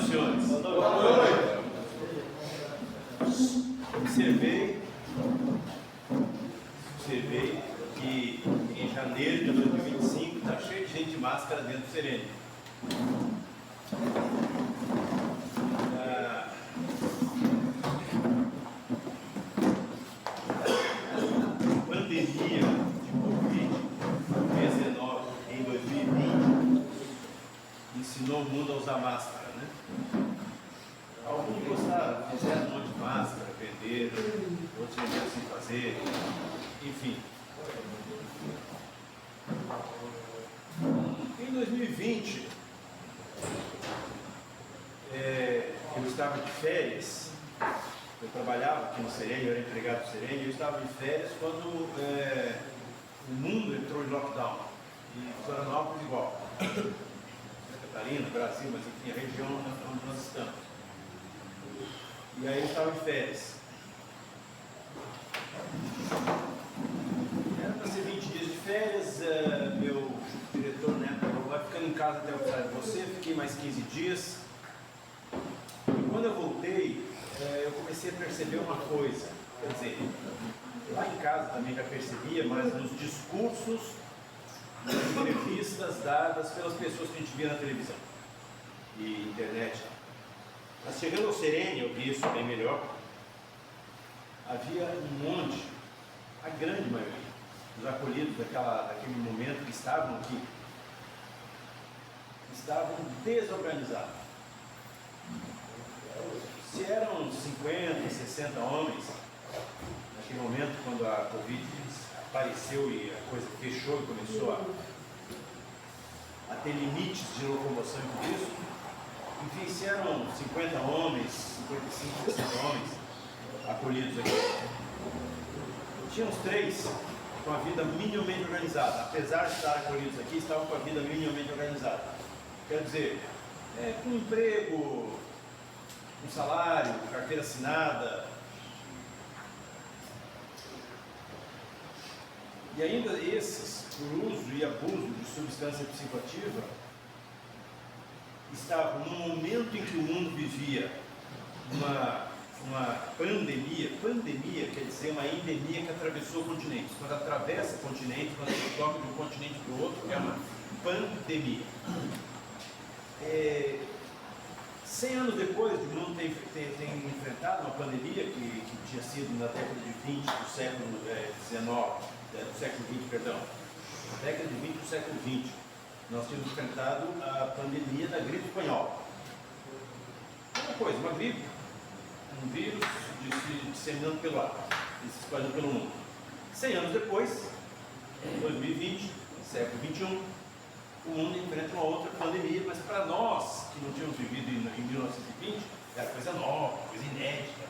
senhores. Boa noite. Observei que em janeiro de 2025 está cheio de gente de máscara dentro do Serene. A pandemia de Covid-19 em 2020 ensinou o mundo a usar máscara, né? Alguns gostaram, fizeram um monte de máscara, venderam, outros venderam sem fazer, enfim. Em 2020, eu estava de férias, eu trabalhava aqui no Serene, eu era empregado do Serene, eu estava de férias quando o mundo entrou em lockdown, e Florianópolis igual. Santa Catarina, Brasil, mas enfim, a região onde nós estamos. E aí eu estava de férias. Era para ser 20 dias de férias, meu diretor, né, falou, vai ficando em casa até eu precisar de você, fiquei mais 15 dias. E quando eu voltei, eu comecei a perceber uma coisa, quer dizer, lá em casa também já percebia, mas nos discursos, nas entrevistas dadas pelas pessoas que a gente via na televisão e internet. Mas chegando ao Serene, eu vi isso bem melhor, havia um monte, a grande maioria, dos acolhidos daquele momento que estavam aqui, estavam desorganizados. Se eram 50, 60 homens, naquele momento quando a Covid apareceu e a coisa fechou e começou a ter limites de locomoção e tudo isso, enfim, se eram 50 homens, 55, 60 homens acolhidos aqui, tinha uns 3 com a vida minimamente organizada, apesar de estar acolhidos aqui, estavam com a vida minimamente organizada. Quer dizer, com emprego, com salário, carteira assinada. E ainda esses, por uso e abuso de substância psicoativa, estavam no momento em que o mundo vivia uma pandemia quer dizer uma endemia que atravessou continentes. Quando atravessa continentes, quando se toca de um continente para o outro, é uma pandemia. 100 anos depois do mundo ter enfrentado uma pandemia que tinha sido na década de 20 do século XIX, do século XX, perdão, na década de 20 do século XX, nós tínhamos enfrentado a pandemia da gripe espanhola. Uma coisa, uma gripe, um vírus disseminando pelo ar, se espalhando pelo mundo. 100 anos depois, em 2020, século XXI, o mundo enfrenta uma outra pandemia, mas para nós, que não tínhamos vivido em 1920, era coisa nova, coisa inédita.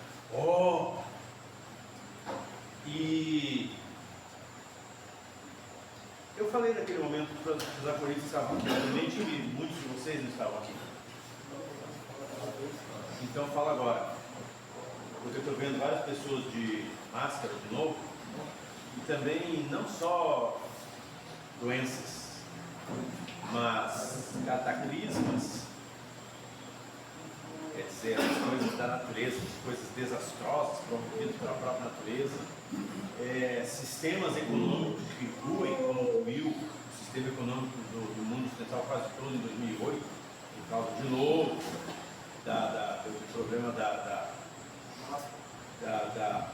E eu falei naquele momento para os acolhidos que estavam aqui, obviamente que muitos de vocês não estavam aqui. Então fala agora, porque eu estou vendo várias pessoas de máscara de novo, e também não só doenças, mas cataclismas, quer dizer, as coisas da natureza, as coisas desastrosas promovidas pela própria natureza, sistemas econômicos que ruem, como ruiu o sistema econômico do mundo ocidental quase todo em 2008, por causa de novo do problema da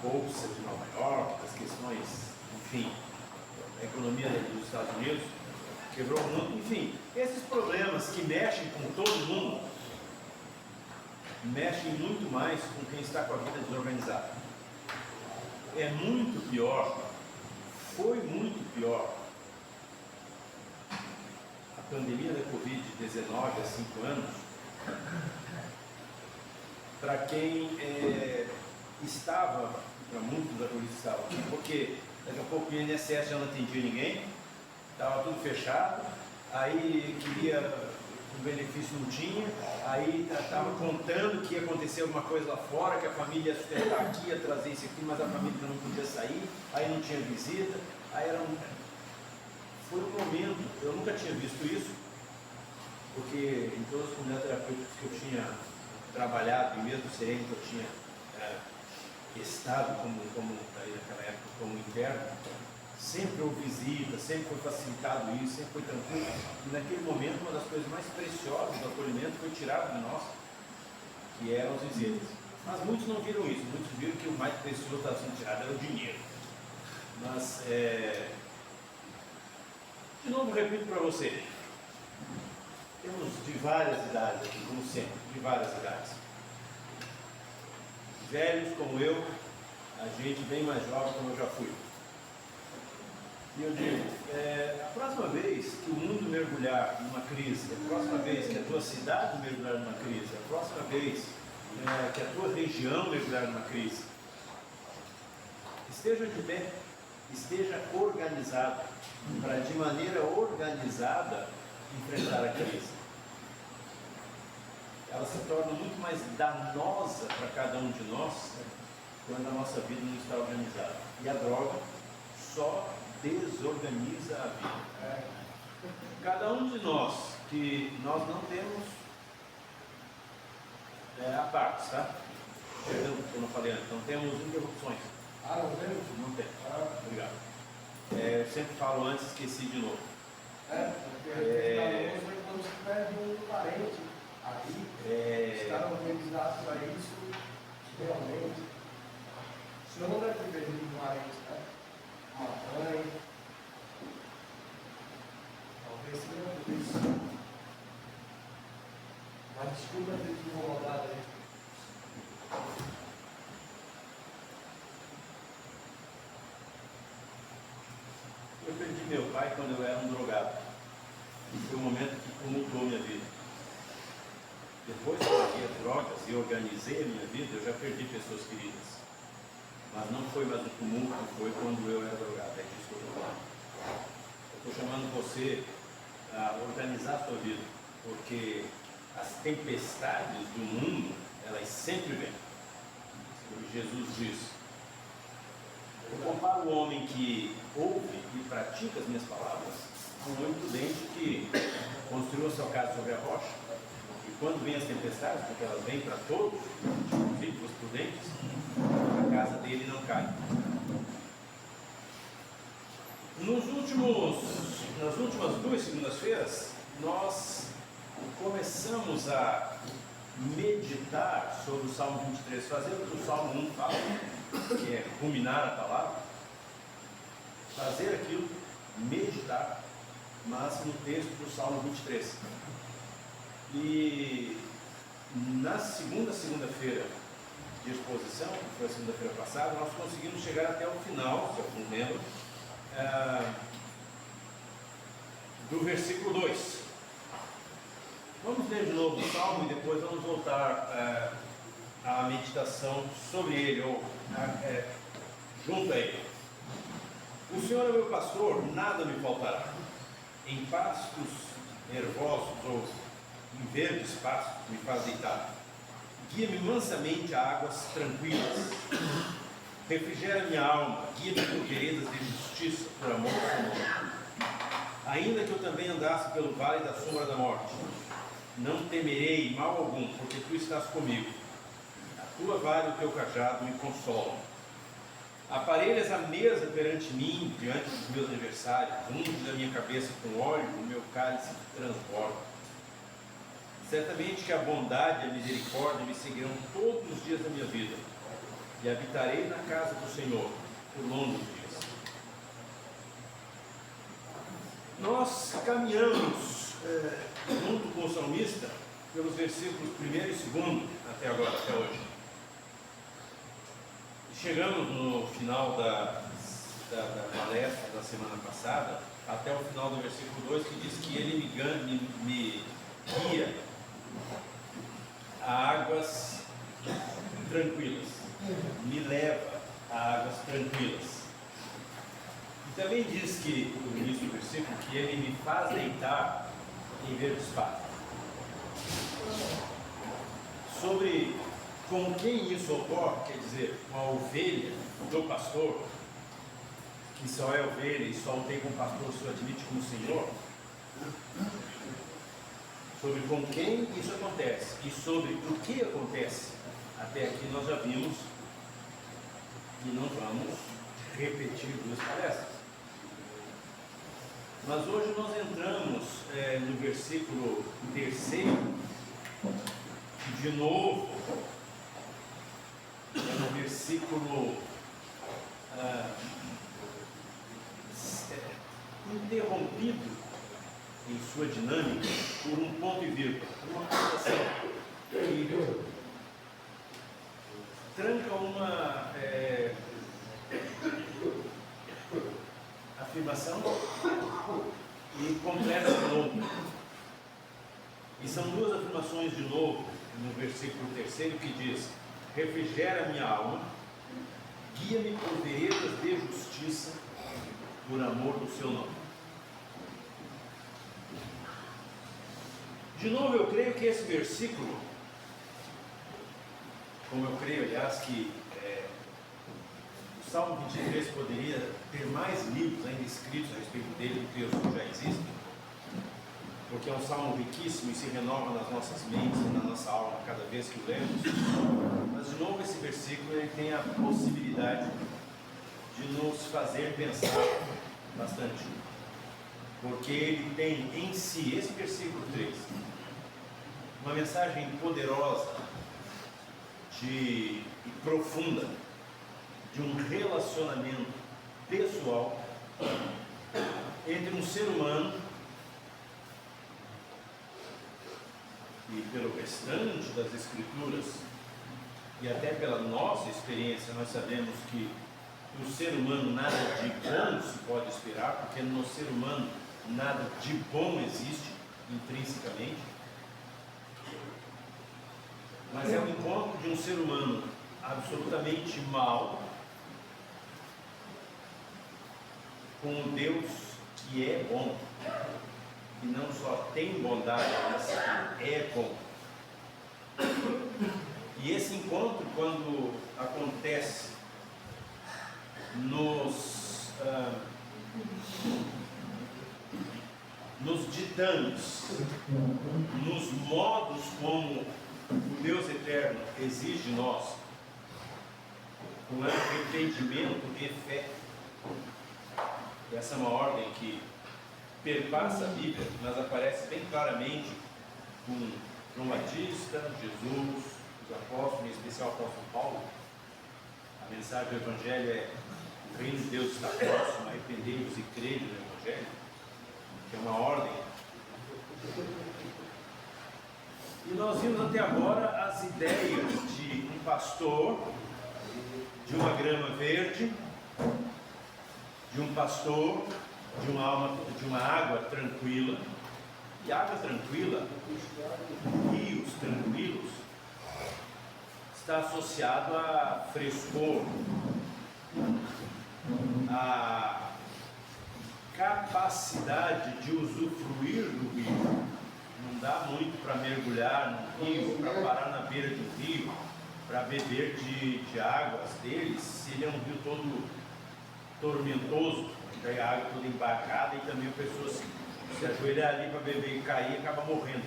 Bolsa de Nova York, das questões, enfim, da economia dos Estados Unidos, quebrou o mundo, enfim, esses problemas que mexem com todo mundo, mexem muito mais com quem está com a vida desorganizada. É muito pior, foi muito pior a pandemia da Covid-19 há 5 anos para quem estava, para muitos da polícia estavam aqui, porque daqui a pouco o INSS já não atendia ninguém, estava tudo fechado, aí queria o benefício não tinha, aí estava contando que ia acontecer alguma coisa lá fora, que a família ia sustentar aqui, ia trazer isso aqui, mas a família não podia sair, aí não tinha visita, aí foi um momento, eu nunca tinha visto isso, porque em todas as comunidades terapêuticas que eu tinha trabalhado, e mesmo sereno que eu tinha estado naquela época como interno, sempre houve visita, sempre foi facilitado isso, sempre foi tranquilo. E naquele momento, uma das coisas mais preciosas do acolhimento foi tirado de nós, que eram as visitas. Mas muitos não viram isso, muitos viram que o mais precioso estava sendo tirado era o dinheiro. Mas, de novo, repito para você, temos de várias idades aqui, como sempre, de várias idades. Velhos como eu, a gente bem mais jovem como eu já fui. E eu digo, a próxima vez que o mundo mergulhar numa crise, a próxima vez que a tua cidade mergulhar numa crise, a próxima vez que a tua região mergulhar numa crise, esteja de pé, esteja organizado, para de maneira organizada enfrentar a crise. Ela se torna muito mais danosa para cada um de nós quando a nossa vida não está organizada. E a droga só desorganiza a vida. Cada um de nós, que nós não temos a partes, tá? Perdão, eu não falei antes, não temos interrupções. Não temos? Não tem. Obrigado. Eu sempre falo antes, esqueci de novo. Porque quando se perde um parente, aí está organizado para isso, realmente. O senhor não deve ter perdido um parente, né? Uma mãe, talvez seja por isso. Mas desculpa ter te incomodado aí. Eu perdi meu pai quando eu era um drogado. Foi um momento que tumultuou minha vida. Depois que eu larguei as drogas e organizei a minha vida, eu já perdi pessoas queridas. Mas não foi mais o tumulto, foi quando eu era drogado. É disso que eu estou falando. Eu estou chamando você a organizar a sua vida, porque as tempestades do mundo, elas sempre vêm. Como Jesus diz. Eu comparo o homem que ouve e pratica as minhas palavras com um homem prudente que construiu a sua casa sobre a rocha. E quando vem as tempestades, porque elas vêm para todos, inclusive os prudentes, a casa dele não cai. Nas últimas 2 segundas-feiras, nós começamos a meditar sobre o Salmo 23, fazer o que o Salmo 1 fala, que é ruminar a palavra, fazer aquilo, meditar, mas no texto do Salmo 23. E na segunda-feira de exposição, que foi a segunda-feira passada, nós conseguimos chegar até o final, se eu não lembro, do versículo 2. Vamos ler de novo o Salmo e depois vamos voltar à meditação sobre ele, ou junto a ele. O Senhor é meu pastor, nada me faltará. Em pastos hervosos ou em verdes pastos me faz deitar. Guia-me mansamente a águas tranquilas. Refrigera minha alma, guia-me por veredas de justiça, por amor do Senhor. Ainda que eu também andasse pelo vale da sombra da morte, não temerei mal algum, porque tu estás comigo. A tua vara e o teu cajado me consolam. Aparelhas a mesa perante mim, diante dos meus adversários, unges a minha cabeça com óleo, o meu cálice transborda. Certamente que a bondade e a misericórdia me seguirão todos os dias da minha vida, e habitarei na casa do Senhor por longos dias. Nós caminhamos junto com o salmista pelos versículos 1 e 2 até agora, até hoje. Chegamos no final da palestra da semana passada, até o final do versículo 2, que diz que ele me guia a águas tranquilas, me leva a águas tranquilas. E também diz que, no início do versículo, que ele me faz deitar em verdes pastos. Sobre com quem isso ocorre, quer dizer, com a ovelha do pastor, que só é ovelha e só o tem como pastor, se o admite como Senhor. sobre com quem isso acontece e sobre o que acontece. Até aqui nós já vimos e não vamos repetir duas palestras. Mas hoje nós entramos no versículo 3, de novo, no versículo interrompido em sua dinâmica por um ponto e vírgula, uma coisa assim, que tranca uma afirmação e completa de novo. E são duas afirmações de novo no versículo 3 que diz: refrigera minha alma, guia-me por veredas de justiça, por amor do seu nome. De novo, eu creio que esse versículo, como eu creio, aliás, que o Salmo 23 poderia ter mais livros ainda escritos a respeito dele do que os que já existem, porque é um salmo riquíssimo e se renova nas nossas mentes e na nossa alma cada vez que o lemos. Mas, de novo, esse versículo ele tem a possibilidade de nos fazer pensar bastante, porque ele tem em si, esse versículo 3, uma mensagem poderosa e profunda de um relacionamento pessoal entre um ser humano e, pelo restante das Escrituras e até pela nossa experiência, nós sabemos que no ser humano nada de bom se pode esperar, porque no ser humano nada de bom existe intrinsecamente. Mas é o encontro de um ser humano absolutamente mau com um Deus que é bom, e não só tem bondade, mas é bom. E esse encontro, quando acontece nos ditames, nos modos como o Deus eterno exige de nós, com arrependimento e fé. Essa é uma ordem que perpassa a Bíblia, mas aparece bem claramente com João Batista, Jesus, os apóstolos, em especial o apóstolo Paulo. A mensagem do Evangelho é: o reino de Deus está próximo, arrependei-vos e crede no Evangelho, que é uma ordem. E nós vimos até agora as ideias de um pastor, de uma grama verde, de um pastor, de uma água tranquila. E água tranquila, rios tranquilos, está associado a frescor, a capacidade de usufruir do rio. Não dá muito para mergulhar no rio, para parar na beira de um rio, para beber de águas deles, se ele é um rio todo tormentoso, daí a água toda embarcada, e também a pessoa se ajoelhar ali para beber e cair, acaba morrendo.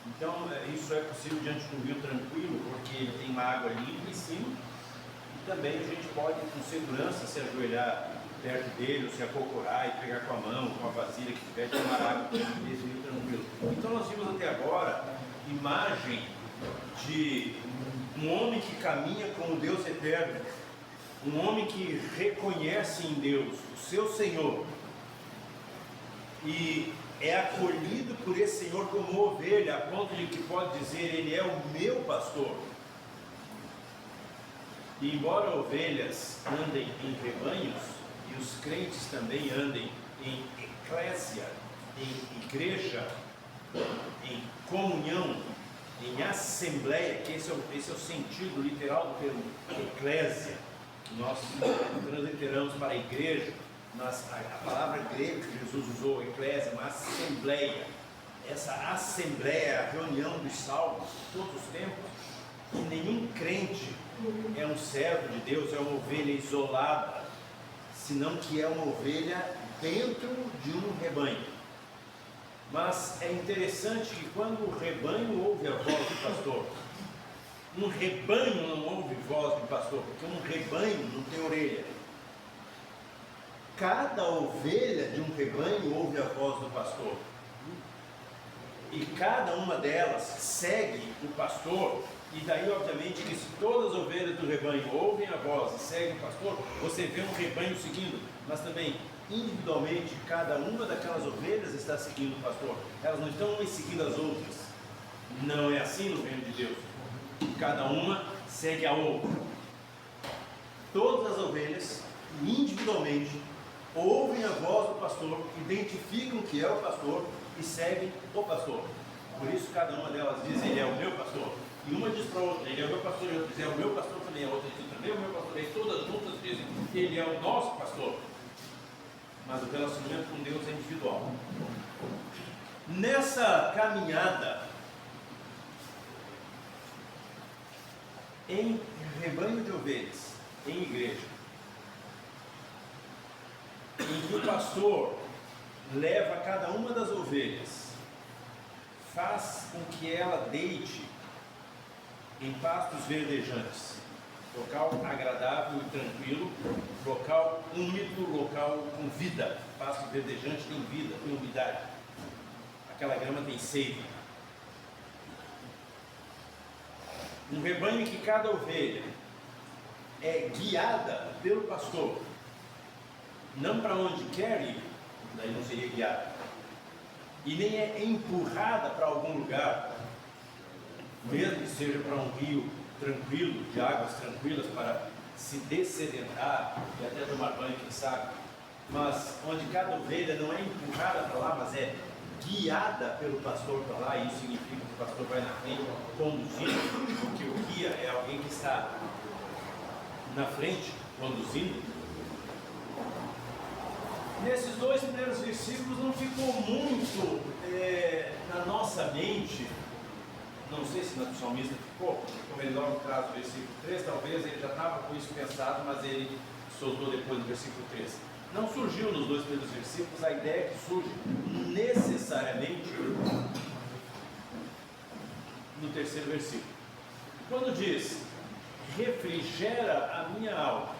Então, isso é possível diante de um rio tranquilo, porque ele tem uma água limpa em cima, e também a gente pode, com segurança, se ajoelhar perto dele, ou se acocorar e pegar com a mão, com a vasilha que tiver, tomar água desse rio tranquilo. Então, nós vimos até agora imagem de um homem que caminha com o Deus eterno, um homem que reconhece em Deus o seu Senhor e é acolhido por esse Senhor como ovelha, a ponto de que pode dizer: Ele é o meu pastor. E embora ovelhas andem em rebanhos, e os crentes também andem em eclésia, em igreja, em comunhão, em assembleia, que esse é o sentido literal do termo eclésia. Nós transliteramos para a igreja, mas a palavra grega que Jesus usou, eclésia, uma assembleia. Essa assembleia é a reunião dos salvos de todos os tempos. E nenhum crente é um servo de Deus, é uma ovelha isolada, senão que é uma ovelha dentro de um rebanho. Mas é interessante que quando o rebanho ouve a voz do pastor, um rebanho não ouve voz do pastor, porque um rebanho não tem orelha. Cada ovelha de um rebanho ouve a voz do pastor. E cada uma delas segue o pastor. E daí, obviamente, que se todas as ovelhas do rebanho ouvem a voz e seguem o pastor, você vê um rebanho seguindo, mas também individualmente, cada uma daquelas ovelhas está seguindo o pastor. Elas não estão umas seguindo as outras. Não é assim no reino de Deus. Cada uma segue a outra. Todas as ovelhas, individualmente, ouvem a voz do pastor, identificam que é o pastor e seguem o pastor. Por isso, cada uma delas diz: ele é o meu pastor. E uma diz para a outra: ele é o meu pastor. E a outra diz: é o meu pastor também. A outra diz: também é o meu pastor. E todas juntas dizem: ele é o nosso pastor. Mas o relacionamento com Deus é individual. Nessa caminhada em rebanho de ovelhas, em igreja, em que o pastor leva cada uma das ovelhas, faz com que ela deite em pastos verdejantes, local agradável e tranquilo, local úmido, local com vida. Pasto verdejante tem vida, tem umidade. Aquela grama tem seiva. Um rebanho em que cada ovelha é guiada pelo pastor, não para onde quer ir, daí não seria guiada, e nem é empurrada para algum lugar, mesmo que seja para um rio tranquilo, de águas tranquilas, para se dessedentar e até tomar banho, quem sabe, mas onde cada ovelha não é empurrada para lá, mas é guiada pelo pastor para lá. E isso significa que o pastor vai na frente conduzindo, porque o guia é alguém que está na frente conduzindo. Nesses dois primeiros versículos não ficou muito na nossa mente. Não sei se no salmista ficou, como ele logo traz o versículo 3, talvez ele já estava com isso pensado, mas ele soltou depois do versículo 3. Não surgiu nos dois primeiros versículos a ideia que surge necessariamente no terceiro versículo. Quando diz: refrigera a minha alma,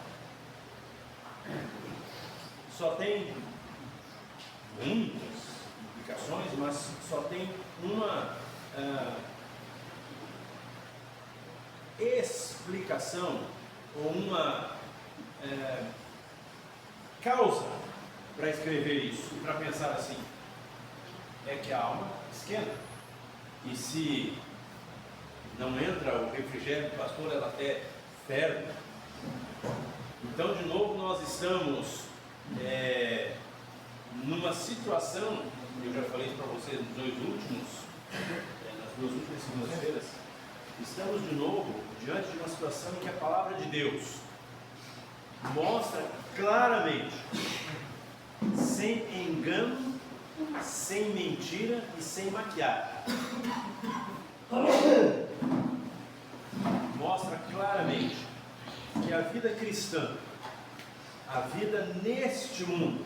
só tem muitas implicações, mas só tem uma explicação ou uma causa para escrever isso, para pensar assim: é que a alma esquenta, e se não entra o refrigério do pastor, ela até ferve. Então, de novo, nós estamos numa situação, eu já falei isso para vocês nos dois últimos, nas duas últimas segundas-feiras, estamos de novo diante de uma situação em que a palavra de Deus mostra claramente, sem engano, sem mentira e sem maquiagem, mostra claramente que a vida cristã, a vida neste mundo,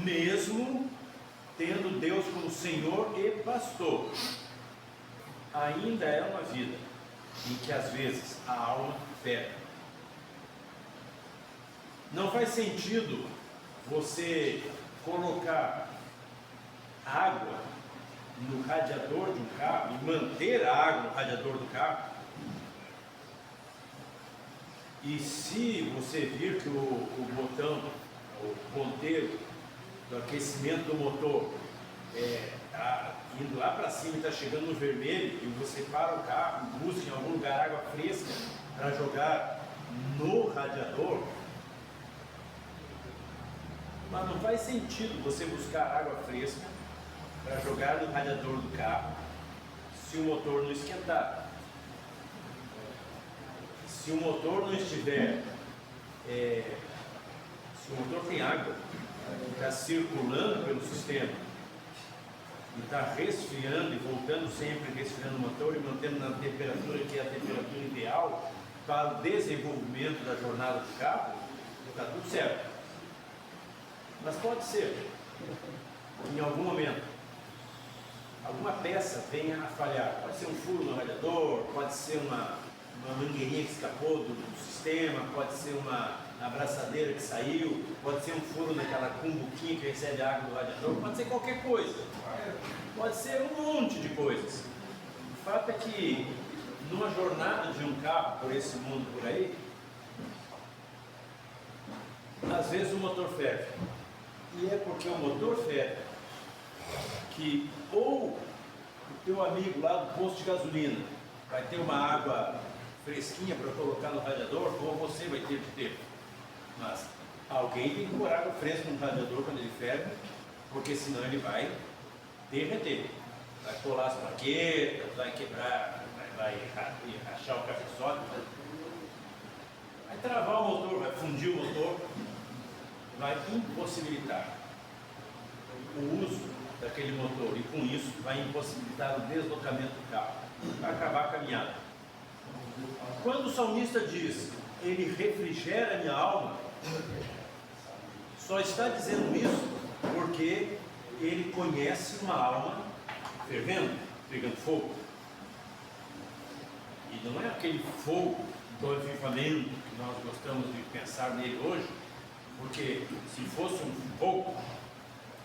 mesmo tendo Deus como Senhor e pastor, ainda é uma vida em que às vezes a alma ferve. Não faz sentido você colocar água no radiador de um carro e manter a água no radiador do carro, e se você vir que o botão, o ponteiro do aquecimento do motor está indo lá para cima e está chegando no vermelho, e você para o carro e busca em algum lugar água fresca para jogar no radiador, mas não faz sentido você buscar água fresca para jogar no radiador do carro se o motor não esquentar. Se o motor não estiver, se o motor tem água, está circulando pelo sistema e está resfriando e voltando sempre, resfriando o motor e mantendo na temperatura que é a temperatura ideal para o desenvolvimento da jornada do carro, está tudo certo. Mas pode ser, em algum momento, alguma peça venha a falhar. Pode ser um furo no radiador, pode ser uma mangueirinha que escapou do sistema, pode ser uma abraçadeira que saiu, pode ser um furo naquela cumbuquinha que recebe a água do radiador, pode ser qualquer coisa, pode ser um monte de coisas. O fato é que numa jornada de um carro por esse mundo por aí, às vezes o motor ferve. E é porque o motor ferve que ou o teu amigo lá do posto de gasolina vai ter uma água fresquinha para colocar no radiador, ou você vai ter que ter. Mas alguém tem que pôr água fresca no radiador quando ele ferve, porque senão ele vai derreter. Vai colar as plaquetas, vai quebrar, vai rachar o cabeçote, vai travar o motor, vai fundir o motor, vai impossibilitar o uso daquele motor e com isso vai impossibilitar o deslocamento do carro, vai acabar a caminhada. Quando o salmista diz, ele refrigera a minha alma, só está dizendo isso porque ele conhece uma alma fervendo, pegando fogo. E não é aquele fogo do avivamento que nós gostamos de pensar nele hoje, porque se fosse um fogo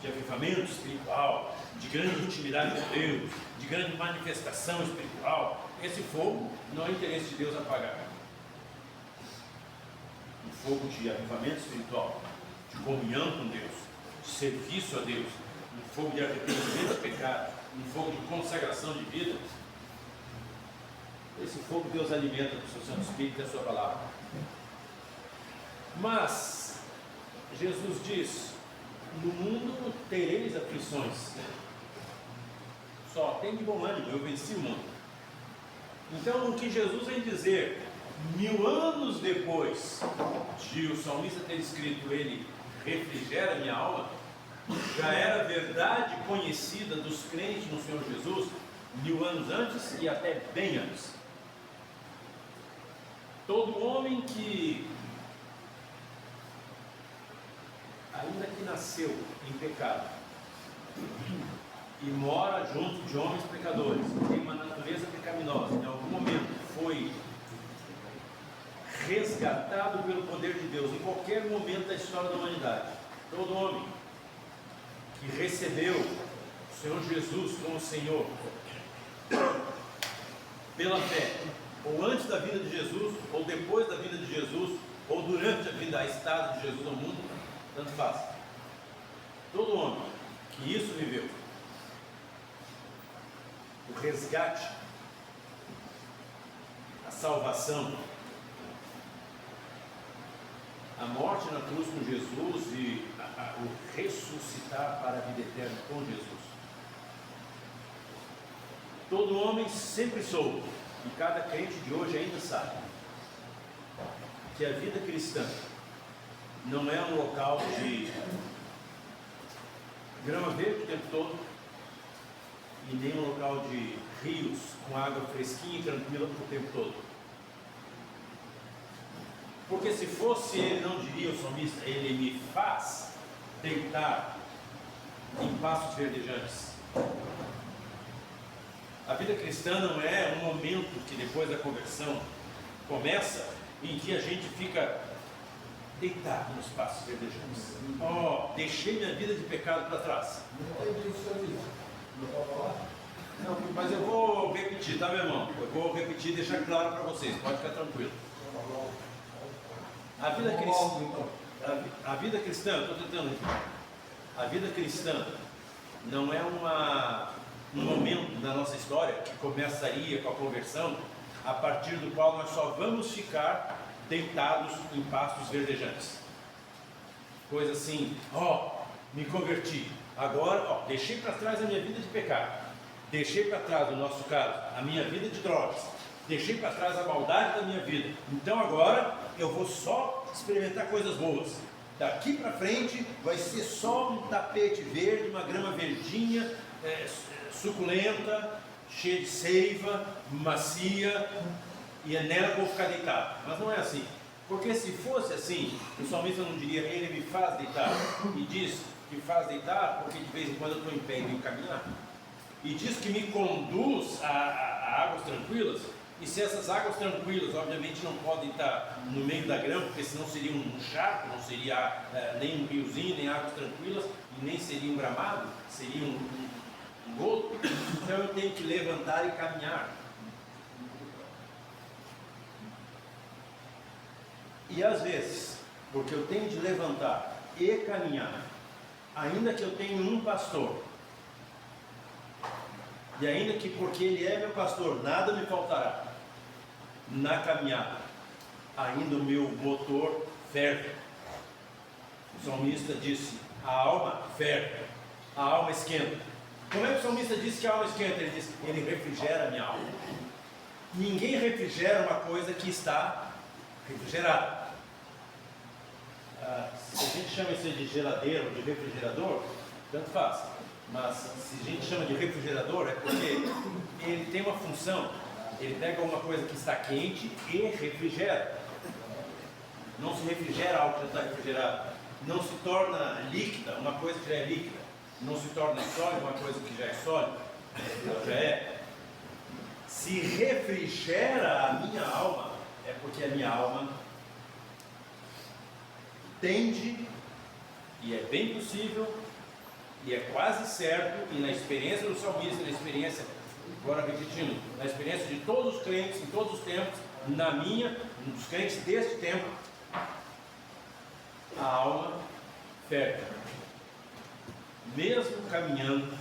de avivamento espiritual, de grande intimidade com Deus, de grande manifestação espiritual, esse fogo não é interesse de Deus apagar. Um fogo de avivamento espiritual, de comunhão com Deus, de serviço a Deus, um fogo de arrependimento de pecado, um fogo de consagração de vida. Esse fogo Deus alimenta com o seu Santo Espírito e a sua palavra. Mas Jesus diz, no mundo tereis aflições. Só tem de bom ânimo, eu venci o mundo. Então, o que Jesus vem dizer, 1000 anos depois de o salmista ter escrito, ele refrigera minha alma, já era verdade conhecida dos crentes no Senhor Jesus, 1000 anos antes e até bem antes. Todo homem que ainda que nasceu em pecado e mora junto de homens pecadores, tem uma natureza pecaminosa, em algum momento foi resgatado pelo poder de Deus, em qualquer momento da história da humanidade, todo homem que recebeu o Senhor Jesus como Senhor pela fé, ou antes da vinda de Jesus, ou depois da vinda de Jesus, ou durante a estada de Jesus no mundo, tanto faz. Todo homem que isso viveu, o resgate, a salvação, a morte na cruz com Jesus e o ressuscitar para a vida eterna com Jesus. Todo homem sempre soube, e cada crente de hoje ainda sabe, que a vida cristã não é um local de grama verde o tempo todo, e nem um local de rios com água fresquinha e tranquila o tempo todo. Porque se fosse ele, não diria o salmista, ele me faz deitar em pastos verdejantes. A vida cristã não é um momento que depois da conversão começa, em que a gente fica deitado nos pastos verdejantes. Deixei minha vida de pecado para trás. Não, mas eu vou repetir, tá, meu irmão? Eu vou repetir e deixar claro para vocês, pode ficar tranquilo. A vida cristã, eu estou tentando repetir. A vida cristã não é um momento da nossa história que começaria com a conversão, a partir do qual nós só vamos ficar deitados em pastos verdejantes. Coisa assim, me converti, agora deixei para trás a minha vida de pecado, deixei para trás, no nosso caso, a minha vida de drogas, deixei para trás a maldade da minha vida, então agora eu vou só experimentar coisas boas. Daqui para frente vai ser só um tapete verde, uma grama verdinha, suculenta, cheia de seiva, macia, e é nela que eu vou ficar deitado. Mas não é assim. Porque se fosse assim, o salmista não diria, ele me faz deitar, e diz que faz deitar porque de vez em quando eu estou em pé e venho caminhar. e diz que me conduz a águas tranquilas. E se essas águas tranquilas, obviamente, não podem estar no meio da grama, porque senão seria um charco, não seria nem um riozinho, nem águas tranquilas, e nem seria um gramado, seria um goto. Então eu tenho que levantar e caminhar. E às vezes, porque eu tenho de levantar e caminhar, ainda que eu tenha um pastor, e ainda que porque ele é meu pastor, nada me faltará, na caminhada, ainda o meu motor ferve. O salmista disse, a alma ferve, a alma esquenta. Como é que o salmista disse que a alma esquenta? Ele disse, ele refrigera a minha alma. Ninguém refrigera uma coisa que está refrigerada. Se a gente chama isso de geladeira ou de refrigerador, tanto faz. Mas se a gente chama de refrigerador é porque ele tem uma função. Ele pega uma coisa que está quente e refrigera. Não se refrigera algo que já está refrigerado. Não se torna líquida uma coisa que já é líquida. Não se torna sólida uma coisa que já é sólida. Ela já é. Se refrigera a minha alma, é porque a minha alma tende, e é bem possível, e é quase certo, e na experiência do salmista, na experiência, agora repetindo, na experiência de todos os crentes, em todos os tempos, na minha, dos crentes deste tempo, a alma ferve. Mesmo caminhando,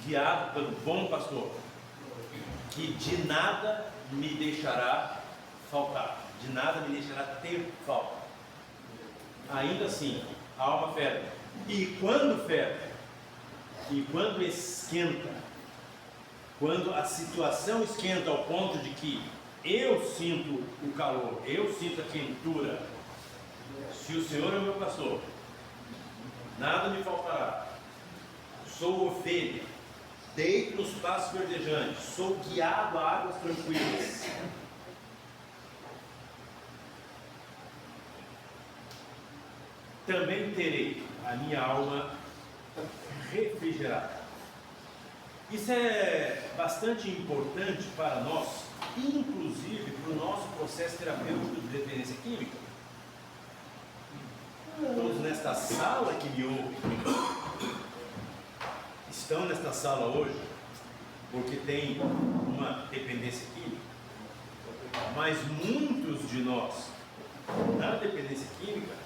guiado pelo bom pastor, que de nada me deixará faltar, de nada me deixará ter falta. Ainda assim, a alma ferve. E quando ferve, e quando esquenta, quando a situação esquenta ao ponto de que eu sinto o calor, eu sinto a quentura, se o Senhor é o meu pastor, nada me faltará. Sou ovelha, deito nos pastos verdejantes, sou guiado a águas tranquilas. Também terei a minha alma refrigerada. Isso é bastante importante para nós, inclusive para o nosso processo terapêutico de dependência química. Todos nesta sala que me ouvem estão nesta sala hoje porque tem uma dependência química, mas muitos de nós na dependência química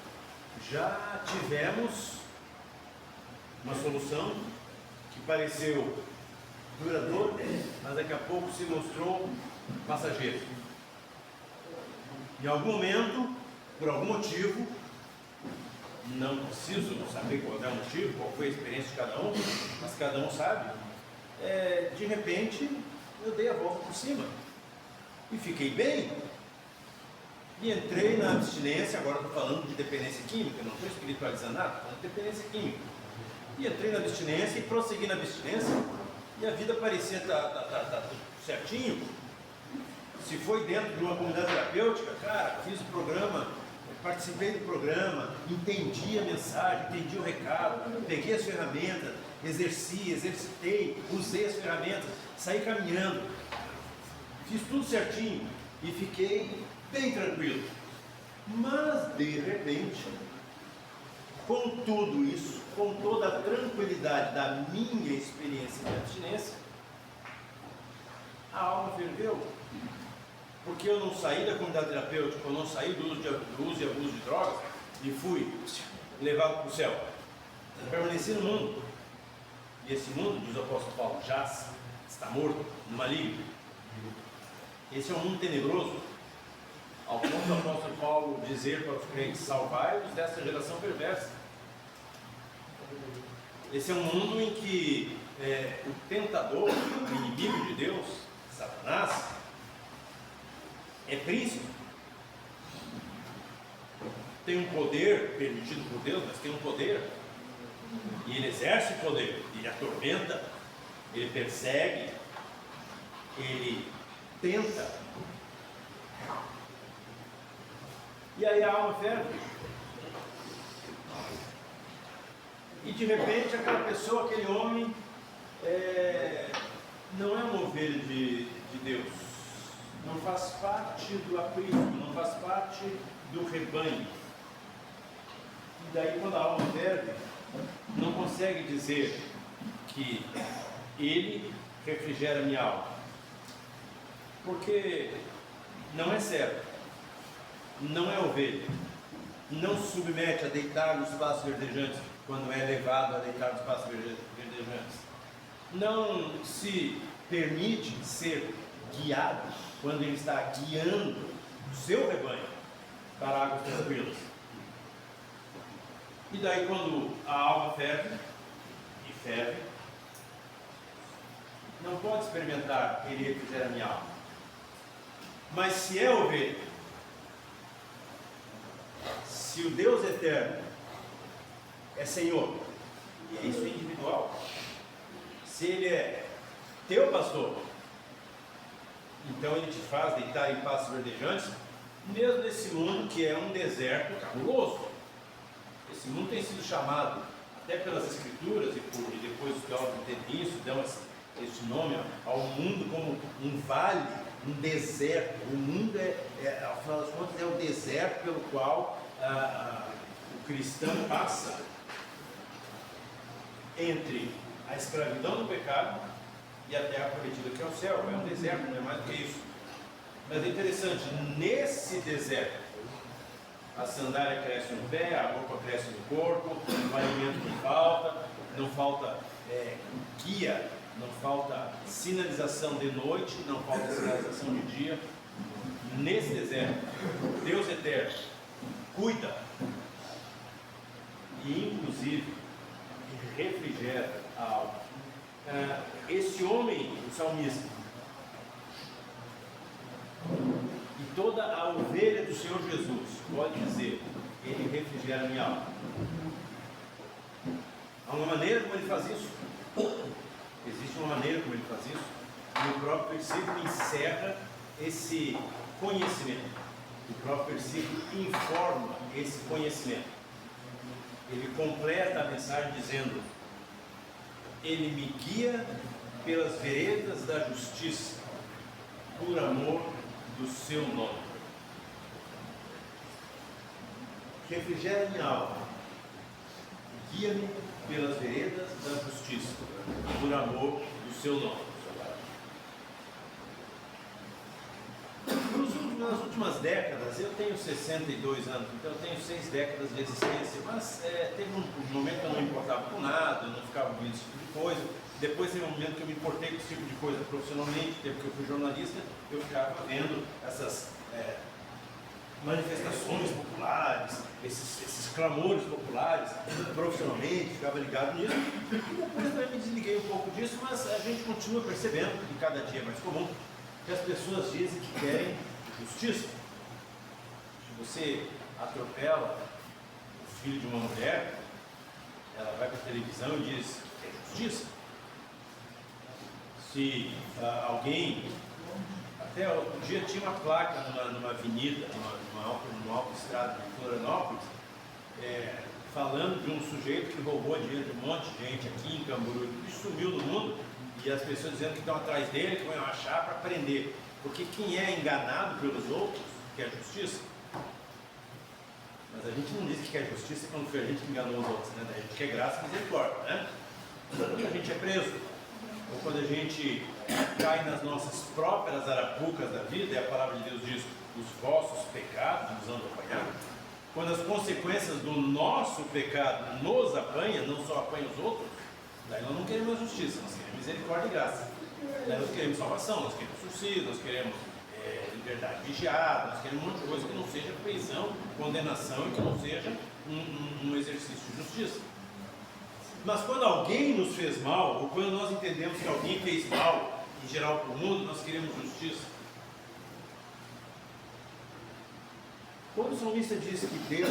já tivemos uma solução que pareceu duradoura, mas daqui a pouco se mostrou passageiro. Em algum momento, por algum motivo, não preciso saber qual é o motivo, qual foi a experiência de cada um, mas cada um sabe, de repente eu dei a volta por cima e fiquei bem. E entrei na abstinência, agora estou falando de dependência química, não estou espiritualizando nada, estou falando de dependência química. E entrei na abstinência e prossegui na abstinência, e a vida parecia estar tudo certinho. Se foi dentro de uma comunidade terapêutica, cara, fiz o programa, participei do programa, entendi a mensagem, entendi o recado, peguei as ferramentas, exercitei, usei as ferramentas, saí caminhando, fiz tudo certinho e fiquei bem tranquilo. Mas de repente, com tudo isso, com toda a tranquilidade da minha experiência de abstinência, a alma ferveu. Porque eu não saí da comunidade terapêutica, eu não saí do uso e abuso de drogas e fui levado para o céu. Eu permaneci no mundo. E esse mundo, diz o apóstolo Paulo, jaz, está morto, no maligno. Esse é um mundo tenebroso. Ao ponto do apóstolo Paulo dizer para os crentes, salvai-vos dessa geração perversa. Esse é um mundo em que o tentador, o inimigo de Deus, Satanás, é príncipe. Tem um poder permitido por Deus, mas tem um poder. E ele exerce o poder, ele atormenta, ele persegue, ele tenta. E aí a alma ferve. E de repente aquela pessoa, aquele homem, não é uma ovelha de Deus, não faz parte do aprisco, não faz parte do rebanho. E daí, quando a alma perde, não consegue dizer que ele refrigera minha alma, porque não é certo, não é ovelha, não se submete a deitar nos pastos verdejantes quando é levado a deitar nos pastos verdejantes, não se permite ser guiado quando ele está guiando o seu rebanho para águas tranquilas. E daí, quando a alma ferve, não pode experimentar ele refrigerar minha alma. Mas se é ovelha, se o Deus eterno é Senhor, e isso é individual, se Ele é teu pastor, então Ele te faz deitar em pastos verdejantes, mesmo nesse mundo que é um deserto cabuloso. Esse mundo tem sido chamado, até pelas Escrituras, e depois os teólogos entendem isso, dão esse nome ao mundo como um vale, um deserto. O mundo ao final das contas, é o deserto pelo qual o cristão passa entre a escravidão do pecado e a terra prometida, que é o céu. É um deserto, não é mais do que isso. Mas é interessante, nesse deserto, a sandália cresce no pé, a roupa cresce no corpo, o alimento não falta guia, não falta sinalização de noite, não falta sinalização de dia. Nesse deserto, Deus eterno cuida e, inclusive, refrigera a alma. Esse homem, o salmista, e toda a ovelha do Senhor Jesus pode dizer: Ele refrigera a minha alma. Há uma maneira como ele faz isso? Existe uma maneira como ele faz isso, e o próprio versículo encerra esse conhecimento. O próprio versículo informa esse conhecimento. Ele completa a mensagem dizendo: Ele me guia pelas veredas da justiça, por amor do seu nome. Refrigera minha alma, guia-me pelas veredas da justiça, por amor do seu nome. Nas últimas décadas, eu tenho 62 anos, então eu tenho 6 décadas de existência, mas teve um momento que eu não me importava com nada, eu não ficava ouvindo esse tipo de coisa. Depois teve um momento que eu me importei com esse tipo de coisa profissionalmente, tempo que eu fui jornalista, eu ficava vendo essas manifestações populares, esses clamores populares, profissionalmente, ficava ligado nisso. E depois eu me desliguei um pouco disso, mas a gente continua percebendo que cada dia é mais comum que as pessoas dizem que querem justiça. Se você atropela o filho de uma mulher, ela vai para a televisão e diz que é justiça. Se alguém, até outro dia tinha uma placa numa avenida, numa autoestrada de Florianópolis, falando de um sujeito que roubou dinheiro de um monte de gente aqui em Camboriú, e sumiu do mundo, e as pessoas dizendo que estão atrás dele, que vão achar para prender. Porque quem é enganado pelos outros quer justiça. Mas a gente não diz que quer justiça quando foi a gente que enganou os outros, né? A gente quer graça e misericórdia, né? Quando a gente é preso, ou quando a gente cai nas nossas próprias arapucas da vida, e a palavra de Deus diz: os vossos pecados nos vão apanhar. Quando as consequências do nosso pecado nos apanham, não só apanham os outros, daí nós não queremos justiça, nós queremos misericórdia e graça. Daí nós queremos salvação, nós queremos suicídio, nós queremos liberdade vigiada, nós queremos um monte de coisa que não seja prisão, condenação e que não seja um exercício de justiça. Mas quando alguém nos fez mal, ou quando nós entendemos que alguém fez mal, em geral para o mundo, nós queremos justiça. Quando o salmista diz que Deus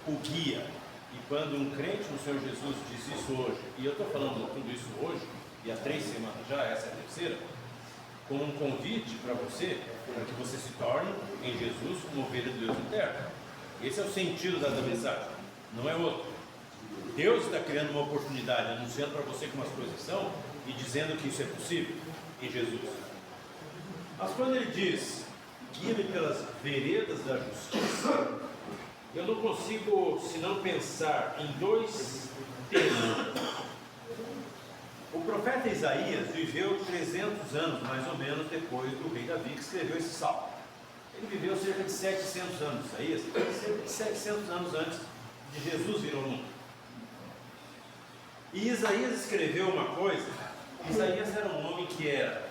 o guia, e quando um crente no Senhor Jesus diz isso hoje, e eu estou falando tudo isso hoje, e há 3 semanas já, essa é a terceira, como um convite para você, para que você se torne em Jesus uma ovelha de Deus eterno. Esse é o sentido da mensagem, não é outro. Deus está criando uma oportunidade, anunciando para você como as coisas são e dizendo que isso é possível em Jesus. Mas quando ele diz, guia-me pelas veredas da justiça, eu não consigo senão pensar em dois termos. O profeta Isaías viveu 300 anos, mais ou menos, depois do rei Davi, que escreveu esse salmo. Ele viveu cerca de 700 anos, Isaías, cerca de 700 anos antes de Jesus vir ao mundo. E Isaías escreveu uma coisa. Isaías era um homem que era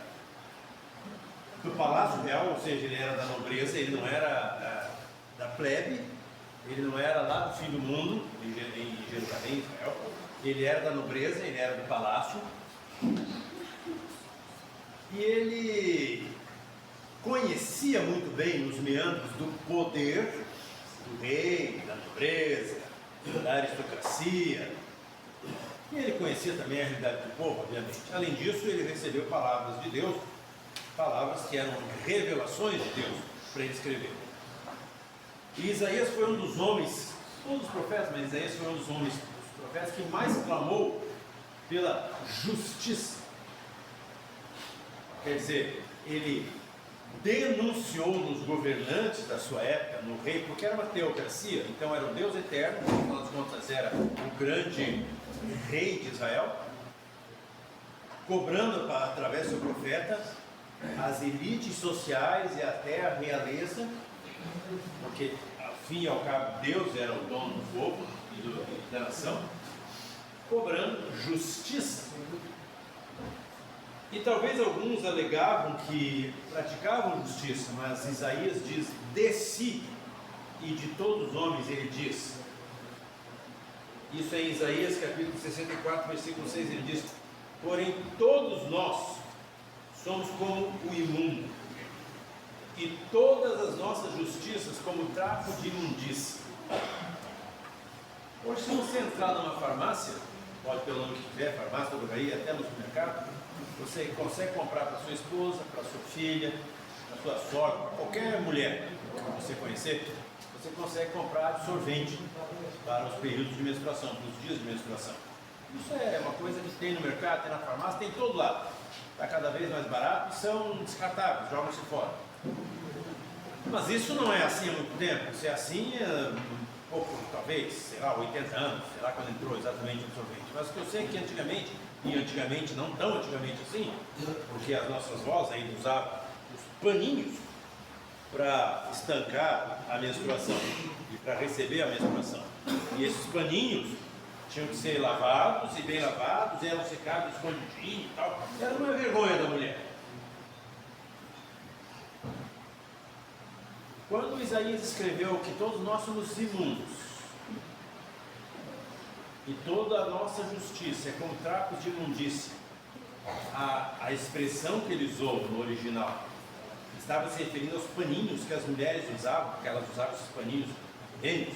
do palácio real, ou seja, ele era da nobreza, ele não era da plebe, ele não era lá do fim do mundo, em Jerusalém, Israel. Ele era da nobreza, ele era do palácio. E ele conhecia muito bem os meandros do poder do rei, da nobreza, da aristocracia. E ele conhecia também a realidade do povo, obviamente. Além disso, ele recebeu palavras de Deus, palavras que eram revelações de Deus para ele escrever. E Isaías foi um dos homens, um dos profetas, mas Isaías foi um dos homens, dos profetas que mais clamou pela justiça. Quer dizer, ele denunciou nos governantes da sua época, no rei, porque era uma teocracia, então era o Deus eterno, afinal das contas era o grande rei de Israel, cobrando através do seu profeta as elites sociais e até a realeza, porque ao fim e ao cabo Deus era o dono do povo e da nação, cobrando justiça. E talvez alguns alegavam que praticavam justiça, mas Isaías diz, de si e de todos os homens, ele diz. Isso é em Isaías capítulo 64, versículo 6, ele diz, porém todos nós somos como o imundo, e todas as nossas justiças como trapo de imundícia. Hoje, se você entrar numa farmácia, pode pelo nome que tiver, farmácia, drogaria, até no supermercado, você consegue comprar para sua esposa, para sua filha, para sua sogra, para qualquer mulher que você conhecer, você consegue comprar absorvente para os períodos de menstruação, para os dias de menstruação. Isso é uma coisa que tem no mercado, tem na farmácia, tem em todo lado. Está cada vez mais barato e são descartáveis, jogam-se fora. Mas isso não é assim há muito tempo. Isso é assim há pouco, talvez, sei lá, 80 anos, sei lá quando entrou exatamente o absorvente. Mas o que eu sei é que antigamente, e antigamente, não tão antigamente assim, porque as nossas avós ainda usavam os paninhos para estancar a menstruação e para receber a menstruação. E esses paninhos tinham que ser lavados e bem lavados, eram secados escondidinho e tal. Era uma vergonha da mulher. Quando Isaías escreveu que todos nós somos imundos e toda a nossa justiça é como trapos de imundícia, a expressão que ele usou no original estava se referindo aos paninhos que as mulheres usavam, porque elas usavam esses paninhos pequenos,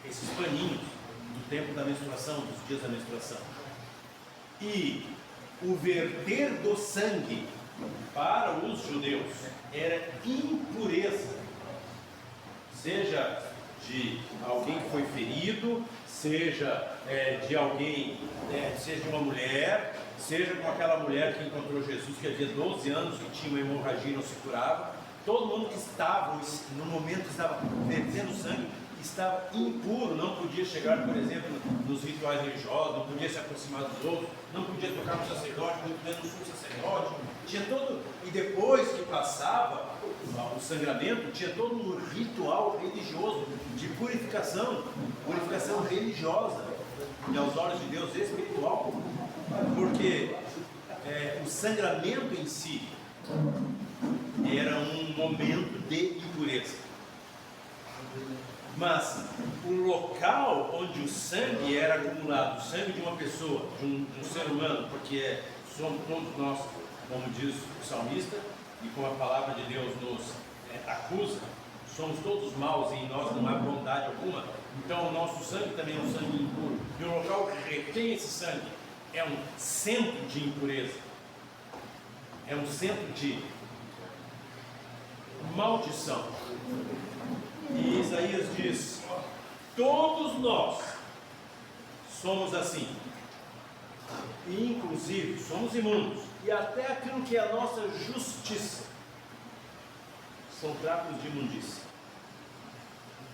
esses paninhos do tempo da menstruação, dos dias da menstruação. E o verter do sangue para os judeus era impureza, seja de alguém que foi ferido, seja de alguém, seja de uma mulher, seja com aquela mulher que encontrou Jesus, que havia 12 anos, que tinha uma hemorragia e não se curava. Todo mundo que estava, no momento que estava vertendo sangue, estava impuro, não podia chegar, por exemplo, nos rituais religiosos, não podia se aproximar dos outros, não podia tocar no sacerdote, muito menos no sacerdote. Tinha todo, e depois que passava o sangramento, tinha todo um ritual religioso de purificação religiosa, e aos olhos de Deus espiritual, porque o sangramento em si era um momento de impureza. Mas o local onde o sangue era acumulado, o sangue de uma pessoa, de um ser humano, porque somos todos nós, como diz o salmista, e como a palavra de Deus nos acusa, somos todos maus e em nós não há bondade alguma, então o nosso sangue também é um sangue impuro. E o local que retém esse sangue é um centro de impureza, é um centro de maldição. E Isaías diz, todos nós somos assim. E, inclusive, somos imundos. E até aquilo que é a nossa justiça são trapos de imundícia.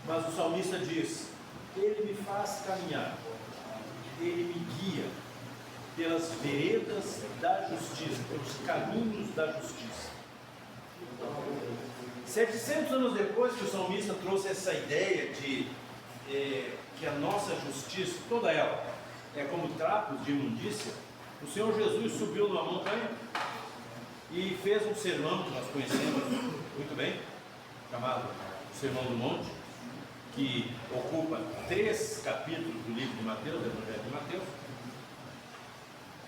Mas o salmista diz: Ele me faz caminhar, Ele me guia pelas veredas da justiça, pelos caminhos da justiça. 700 anos depois que o salmista trouxe essa ideia de que a nossa justiça, toda ela, é como trapos de imundícia, o Senhor Jesus subiu numa montanha e fez um sermão que nós conhecemos muito bem, chamado Sermão do Monte, que ocupa 3 capítulos do livro de Mateus, do Evangelho de Mateus.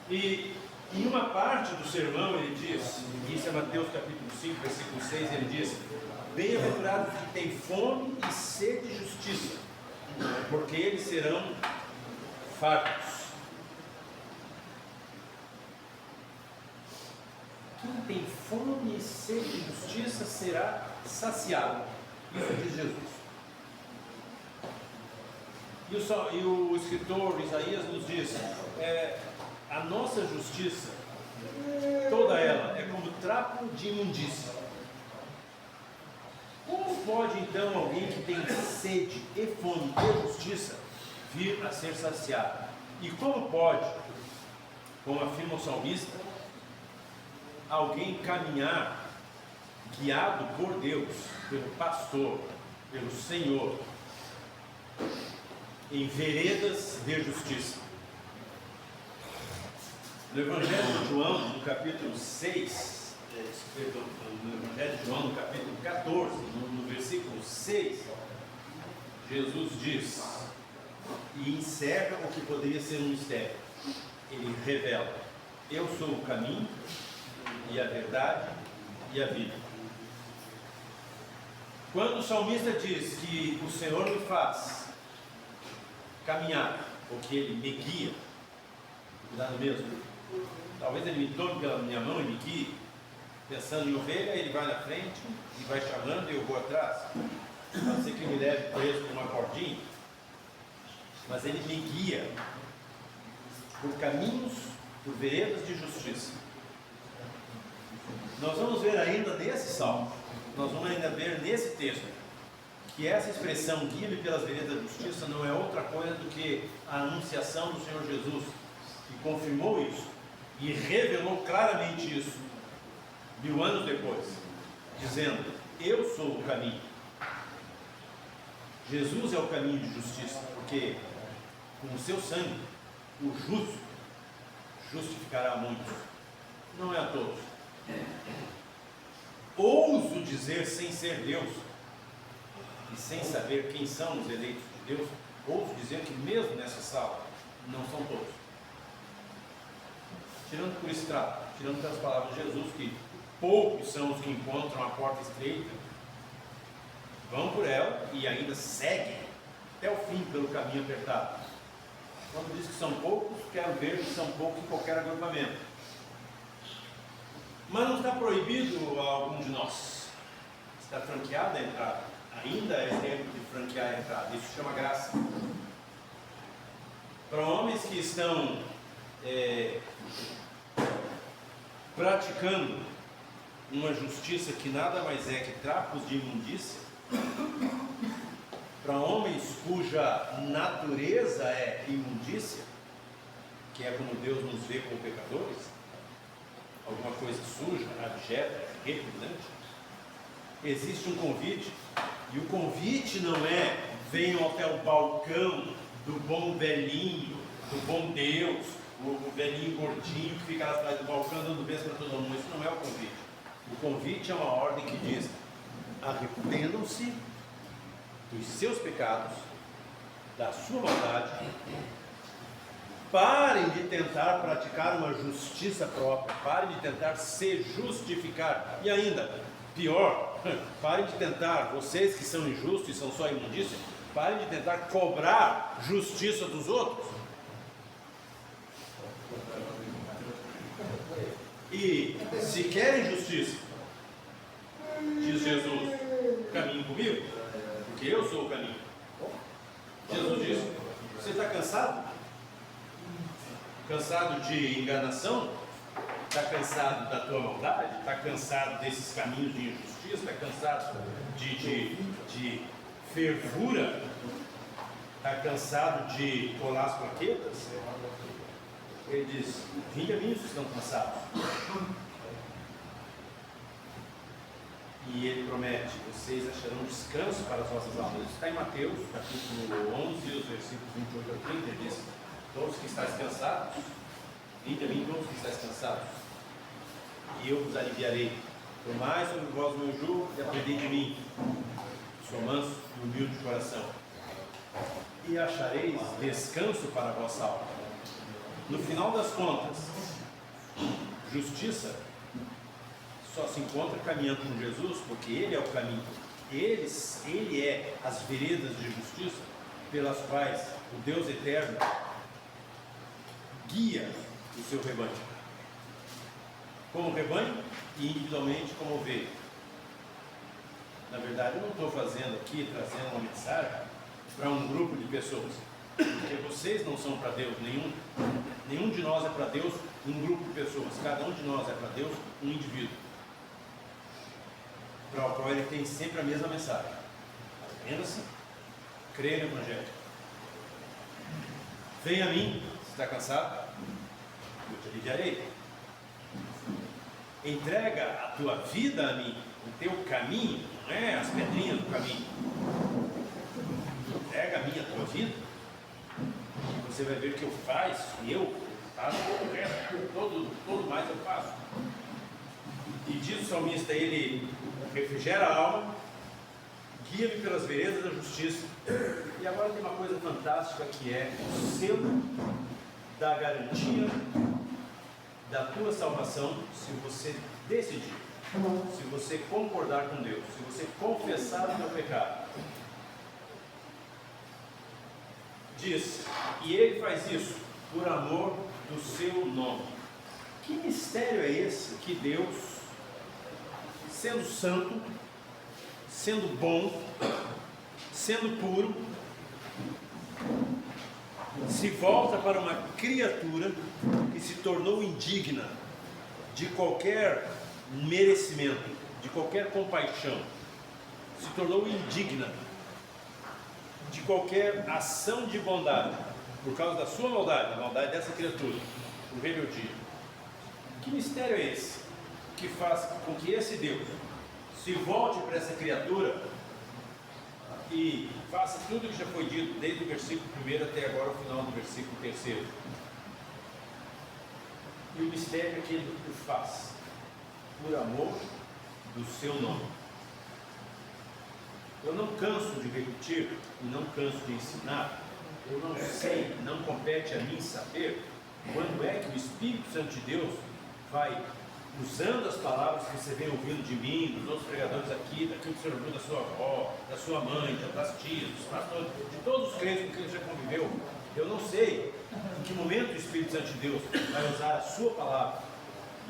E em uma parte do sermão ele diz, isso é Mateus capítulo 5, versículo 6, ele diz: Bem-aventurados que têm fome e sede de justiça, porque eles serão fartos. Quem tem fome e sede de justiça será saciado. Isso diz Jesus. E o escritor Isaías nos diz: a nossa justiça, toda ela, é como trapo de imundícia. Como pode então alguém que tem sede e fome de justiça vir a ser saciado? E como pode, como afirma o salmista, alguém caminhar guiado por Deus, pelo pastor, pelo Senhor, em veredas de justiça? No Evangelho de João, no capítulo 6, no Evangelho de João, no capítulo 14, no versículo 6, Jesus diz, e encerra o que poderia ser um mistério. Ele revela: Eu sou o caminho e a verdade e a vida. Quando o salmista diz que o Senhor me faz caminhar, ou que Ele me guia, cuidado mesmo, talvez Ele me tome pela minha mão e me guie, pensando em ovelha, Ele vai na frente e vai chamando e eu vou atrás. Pode ser que eu me leve preso com uma cordinha, mas Ele me guia por caminhos, por veredas de justiça. Nós vamos ver ainda nesse salmo, nós vamos ainda ver nesse texto, que essa expressão guia-me pelas veredas da justiça não é outra coisa do que a anunciação do Senhor Jesus, que confirmou isso e revelou claramente isso 1000 anos depois, dizendo: Eu sou o caminho. Jesus é o caminho de justiça, porque com o seu sangue o justo justificará a muitos, não é a todos. Ouso dizer, sem ser Deus e sem saber quem são os eleitos de Deus, ouso dizer que mesmo nessa sala não são todos. Tirando por extrato, tirando pelas palavras de Jesus, que poucos são os que encontram a porta estreita, vão por ela e ainda seguem até o fim pelo caminho apertado. Quando diz que são poucos, quero ver que são poucos em qualquer agrupamento. Mas não está proibido a algum de nós. Está franqueada a entrada. Ainda é tempo de franquear a entrada. Isso chama graça. Para homens que estão praticando uma justiça que nada mais é que trapos de imundícia, para homens cuja natureza é imundícia, que é como Deus nos vê como pecadores, alguma coisa suja, abjeta, repugnante, existe um convite, e o convite não é: venham até o balcão do bom velhinho, do bom Deus, o velhinho gordinho que fica lá atrás do balcão dando beijo para todo mundo. Isso não é o convite. O convite é uma ordem que diz: arrependam-se dos seus pecados, da sua maldade, parem de tentar praticar uma justiça própria, parem de tentar se justificar, e ainda, pior, parem de tentar, vocês que são injustos e são só imundícia, parem de tentar cobrar justiça dos outros. E se querem justiça, diz Jesus, caminhem comigo, porque eu sou o caminho. Jesus disse: você está cansado? Cansado de enganação? Está cansado da tua maldade? Está cansado desses caminhos de injustiça? Está cansado de fervura? Está cansado de colar as plaquetas? Ele diz: vinde a mim os que estão cansados. E ele promete: vocês acharão descanso para as vossas almas. Isso está em Mateus, capítulo 11, os versículos 28 a 30. Ele diz: todos que estáis cansados, vinde a mim todos que estáis cansados, e eu vos aliviarei. Tomai sobre vós o meu jugo e aprendei de mim. Sou manso e humilde de coração, e achareis descanso para a vossa alma. No final das contas, justiça só se encontra caminhando com Jesus, porque Ele é o caminho. Ele é as veredas de justiça pelas quais o Deus eterno guia o seu rebanho, como rebanho e individualmente como ovelha. Na verdade, eu não estou fazendo aqui, trazendo uma mensagem para um grupo de pessoas, porque vocês não são para Deus, nenhum de nós é para Deus um grupo de pessoas, cada um de nós é para Deus um indivíduo, para o qual ele tem sempre a mesma mensagem. Aprenda assim, creia no Evangelho. Venha a mim, se está cansado, eu te aliviarei. Entrega a tua vida a mim, o teu caminho, não é as pedrinhas do caminho. Entrega a mim a tua vida, e você vai ver que eu faço, e eu faço o resto, todo mais eu faço. E diz o salmista: ele refrigera a alma, guia-me pelas veredas da justiça. E agora tem uma coisa fantástica, que é o selo da garantia da tua salvação, se você decidir, se você concordar com Deus, se você confessar o teu pecado. Diz, e ele faz isso por amor do seu nome. Que mistério é esse que Deus, sendo santo, sendo bom, sendo puro, se volta para uma criatura que se tornou indigna de qualquer merecimento, de qualquer compaixão, se tornou indigna de qualquer ação de bondade, por causa da sua maldade, a maldade dessa criatura, por rebeldia. Que mistério é esse que faz com que esse Deus se volte para essa criatura e faça tudo o que já foi dito desde o versículo 1 até agora o final do versículo 3? E o mistério é que ele o faz por amor do seu nome. Eu não canso de repetir e não canso de ensinar. Eu não sei, não compete a mim saber quando é que o Espírito Santo de Deus vai usando as palavras que você vem ouvindo de mim, dos outros pregadores aqui, daquilo que você ouviu da sua avó, da sua mãe, das tias, dos pastores, de todos os crentes com quem você já conviveu. Eu não sei em que momento o Espírito Santo de Deus vai usar a sua palavra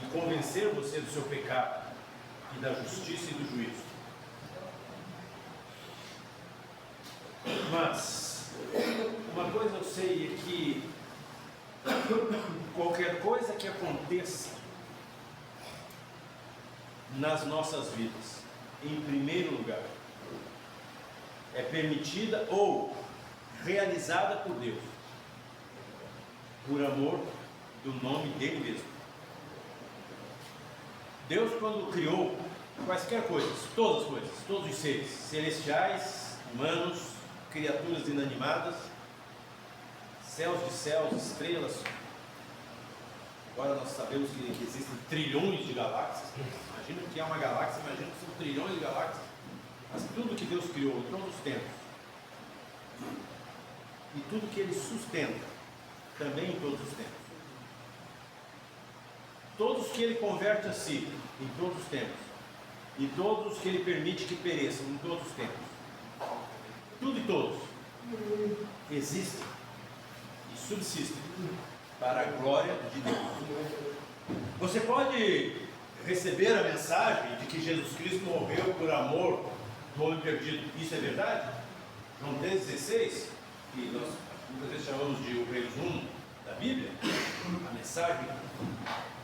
e convencer você do seu pecado e da justiça e do juízo. Mas uma coisa eu sei é que qualquer coisa que aconteça nas nossas vidas, em primeiro lugar, é permitida ou realizada por Deus, por amor do nome dele mesmo. Deus, quando criou quaisquer coisas, todas as coisas, todos os seres, celestiais, humanos, criaturas inanimadas, céus de céus, estrelas. Agora nós sabemos que existem trilhões de galáxias. Imagina o que é uma galáxia, imagina que são trilhões de galáxias. Mas tudo que Deus criou em todos os tempos, e tudo que Ele sustenta, também em todos os tempos. Todos que Ele converte a si, em todos os tempos. E todos os que Ele permite que pereçam, em todos os tempos. Tudo e todos existem e subsistem para a glória de Deus. Você pode receber a mensagem de que Jesus Cristo morreu por amor do homem perdido. Isso é verdade? João 3,16, que nós muitas vezes chamamos de o Rei 1, da Bíblia, a mensagem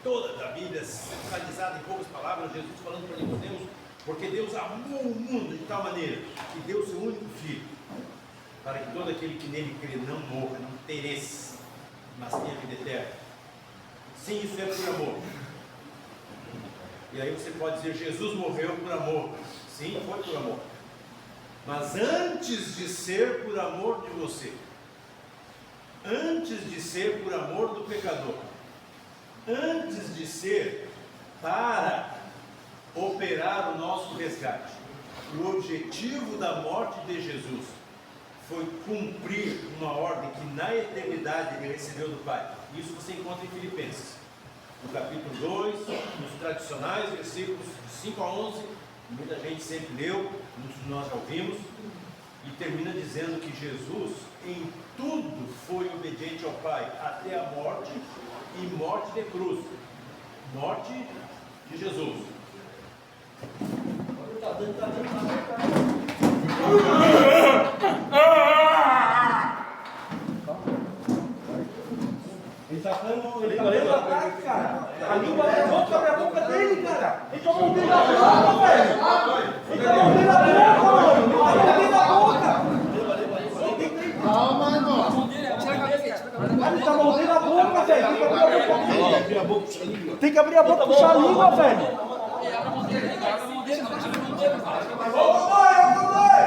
toda da Bíblia, centralizada em poucas palavras, Jesus falando para Nicodemos, porque Deus amou o mundo de tal maneira que deu seu único filho, para que todo aquele que nele crê não morra, não perece, mas tenha vida eterna. Sim, isso é por amor. E aí você pode dizer, Jesus morreu por amor. Sim, foi por amor. Mas antes de ser por amor de você, antes de ser por amor do pecador, antes de ser para operar o nosso resgate, o objetivo da morte de Jesus foi cumprir uma ordem que na eternidade ele recebeu do Pai. Isso você encontra em Filipenses, no capítulo 2, nos tradicionais versículos 5 a 11, muita gente sempre leu, muitos de nós já ouvimos, e termina dizendo que Jesus em tudo foi obediente ao Pai, até a morte, e morte de cruz, morte de Jesus. Ele tá lendo o ataque, cara. A língua abre a boca dele, cara. Ele tá mordendo a boca, velho. Ele tá mordendo a boca, mano. Ele tá mordendo a boca. Calma, irmão. Ele tá mordendo a boca, velho. Tem que abrir a boca e puxar a língua, velho. Ô, mamãe, ô, mamãe.